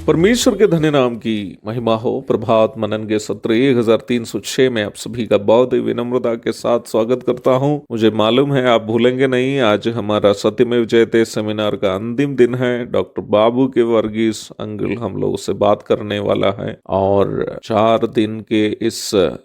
परमेश्वर के धन्य नाम की महिमा हो। प्रभात मनन के सत्र 1306 में आप सभी का बहुत ही विनम्रता के साथ स्वागत करता हूं। मुझे मालूम है आप भूलेंगे नहीं, आज हमारा सत्यमेव जयते सेमिनार का अंतिम दिन है। डॉक्टर बाबू के वर्गीस अंकल हम लोगों से बात करने वाला है और 4 दिन के इस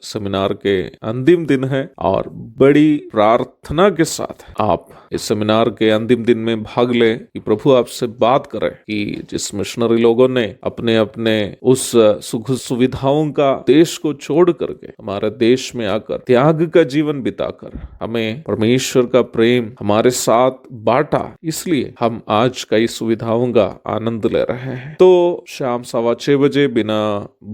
सेमिनार के अंतिम दिन है और बड़ी प्रार्थना के साथ आप इस सेमिनार के अंतिम दिन में भाग ले कि प्रभु आपसे बात करे कि जिस मिशनरी लोगों ने अपने अपने उस सुख सुविधाओं का देश को छोड़ करके हमारे देश में आकर त्याग का जीवन बिताकर हमें परमेश्वर का प्रेम हमारे साथ बांटा, इसलिए हम आज कई सुविधाओं का आनंद ले रहे हैं। तो शाम 6:15 बजे बिना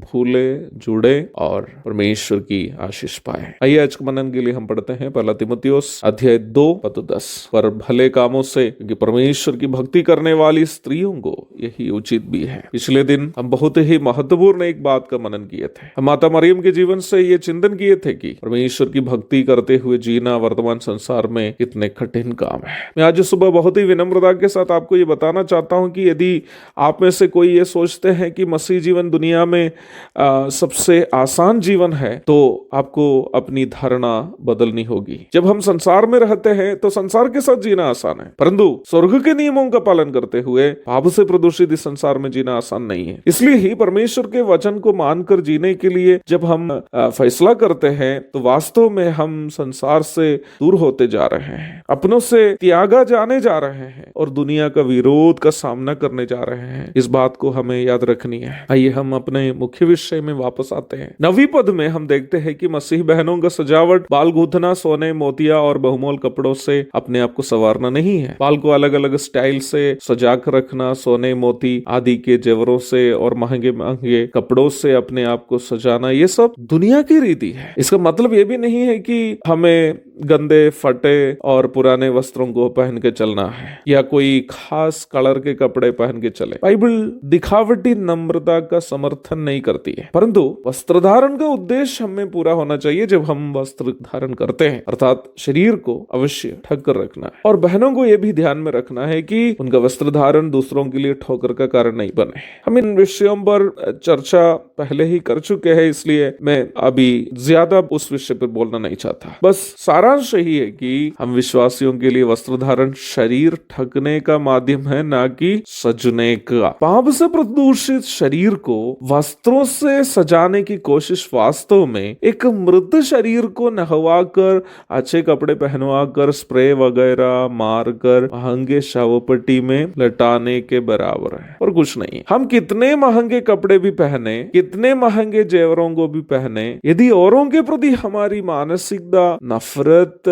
भूले जुड़े और परमेश्वर की आशीष पाए। आइए आज के मनन के लिए हम पढ़ते हैं 1 तीमुथियुस अध्याय 2 पद 10। पर भले कामों से, क्योंकि परमेश्वर की भक्ति करने वाली स्त्रियों को यही उचित भी है। पिछले दिन हम बहुत ही महत्वपूर्ण एक बात का मनन किए थे। हम माता मरियम के जीवन से ये चिंतन किए थे कि परमेश्वर की भक्ति करते हुए जीना वर्तमान संसार में कितने कठिन काम है। मैं आज सुबह बहुत ही विनम्रता के साथ आपको ये बताना चाहता हूं कि यदि आप में से कोई ये सोचते हैं कि मसीह जीवन दुनिया में सबसे आसान जीवन है, तो आपको अपनी धारणा बदलनी होगी। जब हम संसार में रहते हैं तो संसार के साथ जीना आसान है, परंतु स्वर्ग के नियमों का पालन करते हुए पाप से प्रदूषित इस संसार में जीना आसान नहीं है। इसलिए ही परमेश्वर के वचन को मानकर जीने के लिए जब हम फैसला करते हैं तो वास्तव में हम संसार से दूर होते जा रहे हैं, अपनों से त्यागा जाने जा रहे हैं और दुनिया का विरोध का सामना करने जा रहे हैं। इस बात को हमें याद रखनी है। आइए हम अपने मुख्य विषय में वापस आते हैं। 9वीं पद में हम देखते हैं कि मसीह बहनों का सजावट बाल गूंथना, सोने, मोतिया और बहुमूल्य कपड़ों से अपने आप को संवारना नहीं है। बाल को अलग अलग स्टाइल से सजा कर रखना, सोने, मोती आदि के जेवरों से और महंगे महंगे कपड़ों से अपने आप को सजाना, ये सब दुनिया की रीति है। इसका मतलब ये भी नहीं है कि हमें गंदे, फटे और पुराने वस्त्रों को पहन के चलना है या कोई खास कलर के कपड़े पहन के चले। बाइबल दिखावटी नम्रता का समर्थन नहीं करती है, परंतु वस्त्र धारण का उद्देश्य हमें पूरा होना चाहिए। जब हम वस्त्र धारण करते हैं अर्थात शरीर को अवश्य ढक कर रखना है। और बहनों को यह भी ध्यान में रखना है कि उनका वस्त्र धारण दूसरों के लिए ठोकर का कारण नहीं बने। हम इन विषयों पर चर्चा पहले ही कर चुके हैं, इसलिए मैं अभी ज्यादा उस विषय पर बोलना नहीं चाहता। बस सारांश यही है कि हम विश्वासियों के लिए वस्त्र धारण शरीर ढकने का माध्यम है, ना कि सजने का। पाप से प्रदूषित शरीर को वस्त्रों से सजाने की कोशिश वास्तव में एक मृत शरीर को नहवा कर, अच्छे कपड़े पहनवा कर, स्प्रे वगैरह मारकर महंगे शवपट्टी में लटाने के बराबर है और कुछ नहीं। हम कितने महंगे कपड़े भी पहने, कितने महंगे जेवरों को भी पहने, यदि औरों के प्रति हमारी मानसिकता नफरत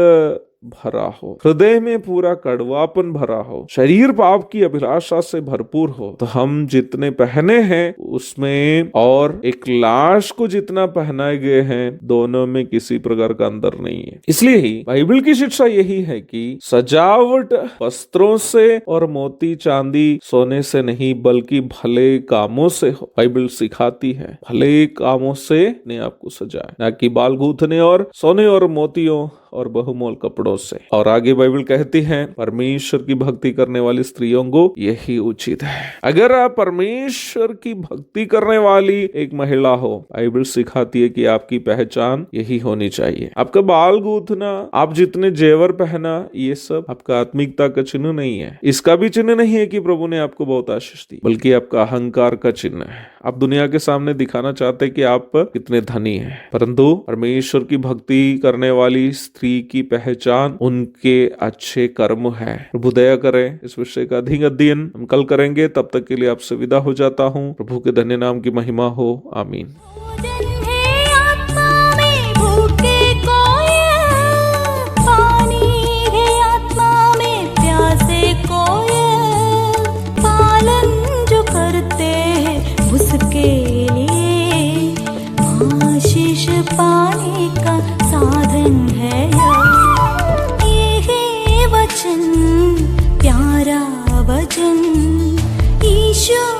भरा हो, हृदय में पूरा कड़वापन भरा हो, शरीर पाप की अभिलाषा से भरपूर हो, तो हम जितने पहने हैं उसमें और एक लाश को जितना पहनाए गए हैं, दोनों में किसी प्रकार का अंतर नहीं है। इसलिए ही बाइबल की शिक्षा यही है कि सजावट वस्त्रों से और मोती, चांदी, सोने से नहीं बल्कि भले कामों से हो। बाइबल सिखाती है भले कामों से अपने आप को सजाए, ना कि बाल गूंथने और सोने और मोतियों और बहुमूल्य कपड़ों से। और आगे बाइबल कहती है परमेश्वर की भक्ति करने वाली स्त्रियों को यही उचित है। अगर आप परमेश्वर की भक्ति करने वाली एक महिला हो, बाइबल सिखाती है कि आपकी पहचान यही होनी चाहिए। आपका बाल गूंथना, आप जितने जेवर पहना, ये सब आपका आत्मिकता का चिन्ह नहीं है। इसका भी चिन्ह नहीं है कि प्रभु ने आपको बहुत आशीष दी, बल्कि आपका अहंकार का चिन्ह है। आप दुनिया के सामने दिखाना चाहते कि आप कितने धनी हैं, परंतु परमेश्वर की भक्ति करने वाली स्त्री की पहचान उनके अच्छे कर्म है। प्रभु दया करें। इस विषय का अधिक अध्ययन हम कल करेंगे। तब तक के लिए आपसे विदा हो जाता हूँ। प्रभु के धन्य नाम की महिमा हो। आमीन। पाने का साधन है ये वचन, प्यारा वचन ईशो।